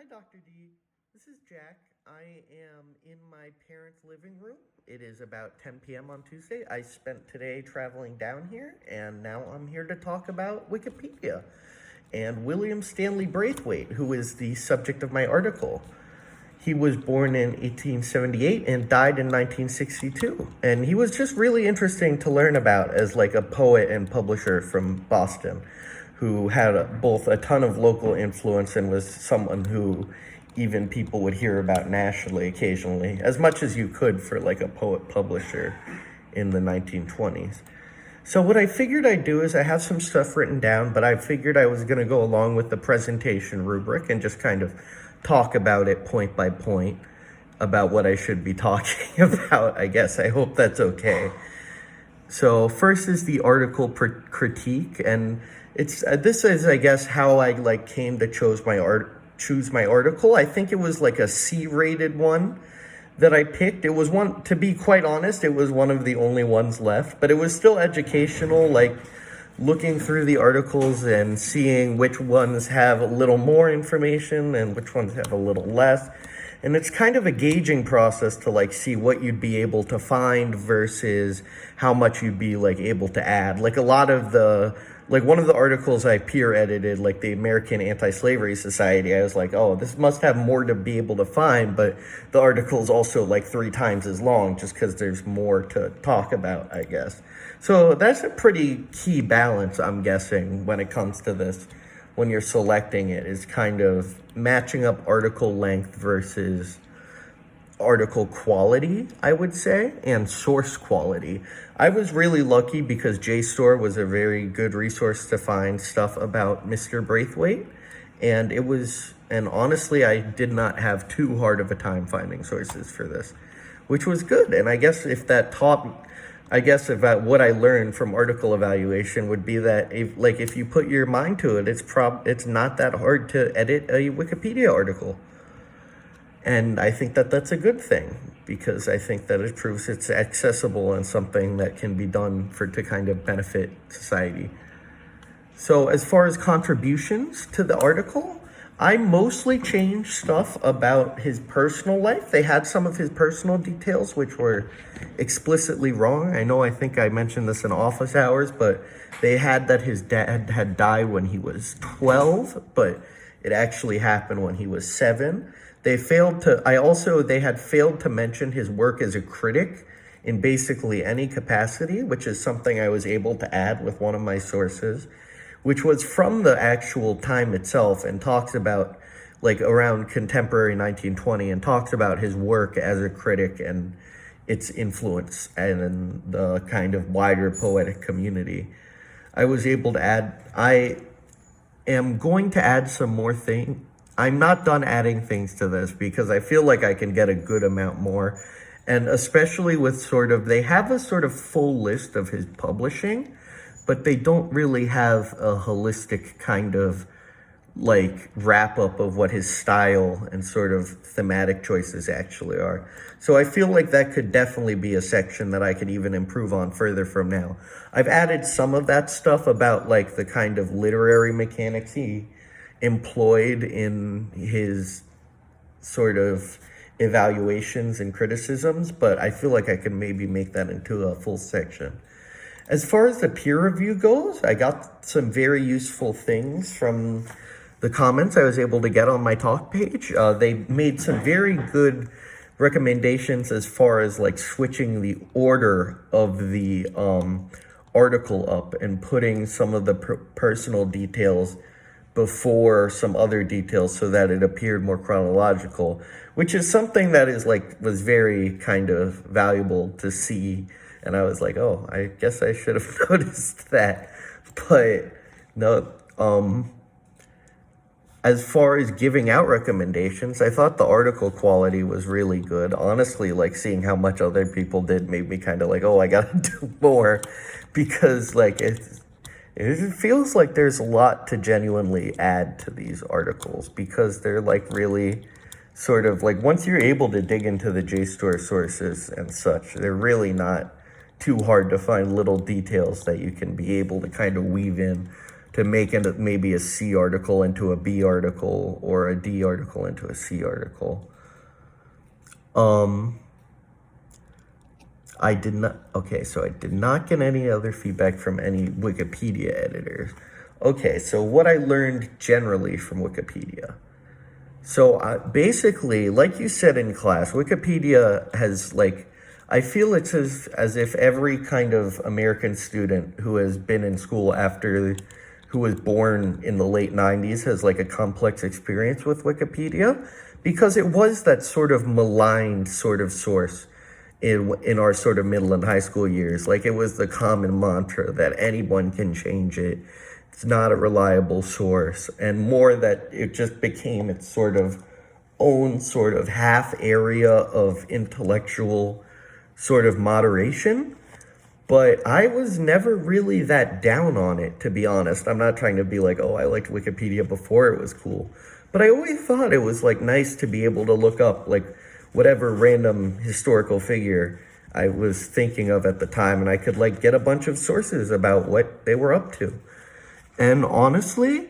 Hi, Dr. D. This is Jack. I am in my parents' living room. It is about 10 p.m. on Tuesday. I spent today traveling down here, and now I'm here to talk about Wikipedia and William Stanley Braithwaite, who is the subject of my article. He was born in 1878 and died in 1962. And he was just really interesting to learn about as like a poet and publisher from Boston who had both a ton of local influence and was someone who even people would hear about nationally occasionally, as much as you could for like a poet publisher in the 1920s. So what I figured I'd do is I have some stuff written down, but I figured I was going to go along with the presentation rubric and just kind of talk about it point by point about what I should be talking about, I guess. I hope that's okay. So first is the article critique, and it's this is, I guess, how I like came to choose my article. I think it was like a C-rated one that I picked. It was one, to be quite honest, it was one of the only ones left, but it was still educational, like looking through the articles and seeing which ones have a little more information and which ones have a little less. And it's kind of a gauging process to like see what you'd be able to find versus how much you'd be like able to add. Like a lot of the, like one of the articles I peer edited, like the American Anti-Slavery Society, I was like, oh, this must have more to be able to find, but the article's also like 3 times as long just because there's more to talk about, I guess. So that's a pretty key balance, I'm guessing, when it comes to this, when you're selecting it, is kind of matching up article length versus article quality, I would say, and source quality. I was really lucky because JSTOR was a very good resource to find stuff about Mr. Braithwaite, and honestly, I did not have too hard of a time finding sources for this, which was good. And I guess about what I learned from article evaluation would be that if you put your mind to it, it's not that hard to edit a Wikipedia article. And I think that that's a good thing, because I think that it proves it's accessible and something that can be done to kind of benefit society. So as far as contributions to the article, I mostly changed stuff about his personal life. They had some of his personal details which were explicitly wrong. I think I mentioned this in office hours, but they had that his dad had died when he was 12, but it actually happened when he was 7. They had failed to mention his work as a critic in basically any capacity, which is something I was able to add with one of my sources, which was from the actual time itself and talks about like around contemporary 1920 and talks about his work as a critic and its influence and the kind of wider poetic community. I was able to add, I am going to add some more things. I'm not done adding things to this because I feel like I can get a good amount more. And especially with they have a sort of full list of his publishing, but they don't really have a holistic kind of like wrap up of what his style and sort of thematic choices actually are. So I feel like that could definitely be a section that I could even improve on further from now. I've added some of that stuff about like the kind of literary mechanics he employed in his sort of evaluations and criticisms, but I feel like I can maybe make that into a full section. As far as the peer review goes, I got some very useful things from the comments I was able to get on my talk page. They made some very good recommendations as far as like switching the order of the article up and putting some of the personal details before some other details so that it appeared more chronological, which is something that was very kind of valuable to see. And I was like, oh, I guess I should have noticed that. But no, as far as giving out recommendations, I thought the article quality was really good. Honestly, like seeing how much other people did made me kind of like, oh, I gotta do more, because like it feels like there's a lot to genuinely add to these articles, because they're like really sort of like, once you're able to dig into the JSTOR sources and such, they're really not too hard to find little details that you can be able to kind of weave in to make it maybe a C article into a B article or a D article into a C article. I did not get any other feedback from any Wikipedia editors. Okay, so what I learned generally from Wikipedia. So basically, like you said in class, Wikipedia has I feel it's as if every kind of American student who has been in school who was born in the late 90s has a complex experience with Wikipedia, because it was that sort of maligned sort of source in our sort of middle and high school years. It was the common mantra that anyone can change it. It's not a reliable source, and more that it just became its sort of own sort of half area of intellectual sort of moderation. But I was never really that down on it, to be honest. I'm not trying to be oh, I liked Wikipedia before it was cool. But I always thought it was nice to be able to look up whatever random historical figure I was thinking of at the time, and I could get a bunch of sources about what they were up to. And honestly,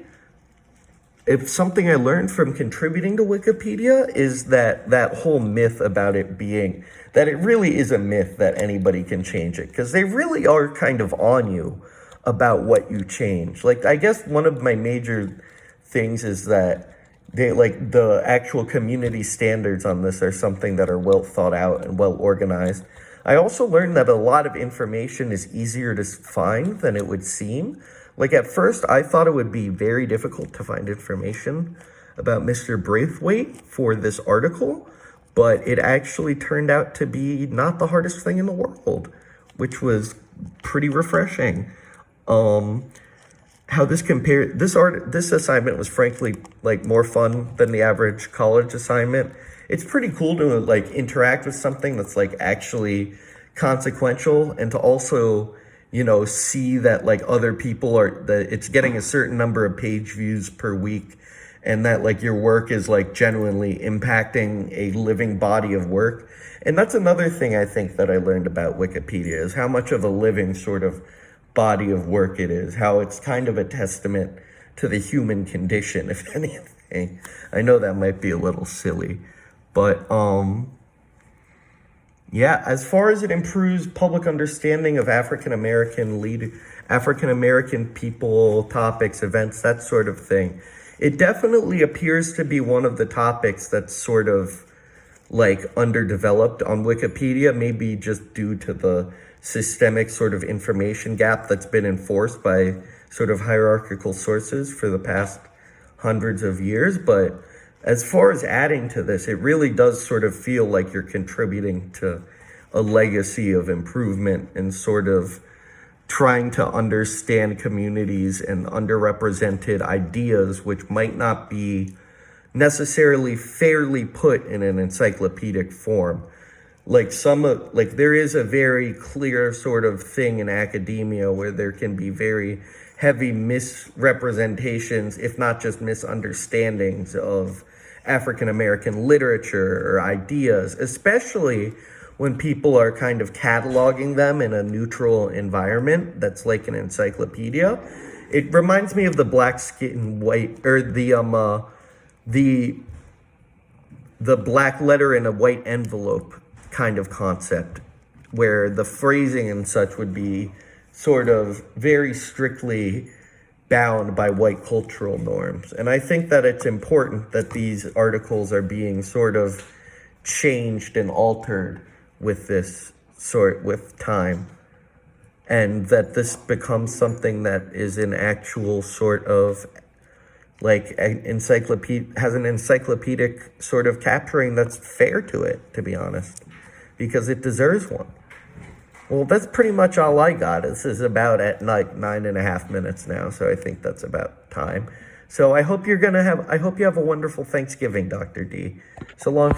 if something I learned from contributing to Wikipedia is that whole myth about it being that it really is a myth that anybody can change it, because they really are kind of on you about what you change. I guess one of my major things is that they the actual community standards on this are something that are well thought out and well organized. I also learned that a lot of information is easier to find than it would seem. At first, I thought it would be very difficult to find information about Mr. Braithwaite for this article, but it actually turned out to be not the hardest thing in the world, which was pretty refreshing. How this compared, this assignment was frankly more fun than the average college assignment. It's pretty cool to interact with something that's actually consequential, and to also see that other people that it's getting a certain number of page views per week, and that your work is genuinely impacting a living body of work. And that's another thing I think that I learned about Wikipedia, is how much of a living sort of body of work it is, how it's kind of a testament to the human condition, if anything. I know that might be a little silly, but yeah, as far as it improves public understanding of African American people, topics, events, that sort of thing, it definitely appears to be one of the topics that's sort of underdeveloped on Wikipedia, maybe just due to the systemic sort of information gap that's been enforced by sort of hierarchical sources for the past hundreds of years. But as far as adding to this, it really does sort of feel like you're contributing to a legacy of improvement and sort of trying to understand communities and underrepresented ideas, which might not be necessarily fairly put in an encyclopedic form. There is a very clear sort of thing in academia where there can be very heavy misrepresentations, if not just misunderstandings, of African American literature or ideas, especially when people are kind of cataloging them in a neutral environment that's like an encyclopedia. It reminds me of the black skin white, or the black letter in a white envelope kind of concept, where the phrasing and such would be sort of very strictly bound by white cultural norms. And I think that it's important that these articles are being sort of changed and altered with time, and that this becomes something that is an actual sort of has an encyclopedic sort of capturing that's fair to it, to be honest, because it deserves one. Well, that's pretty much all I got. This is about at 9.5 minutes now, so I think that's about time. So I hope you have a wonderful Thanksgiving, Dr. D. So long.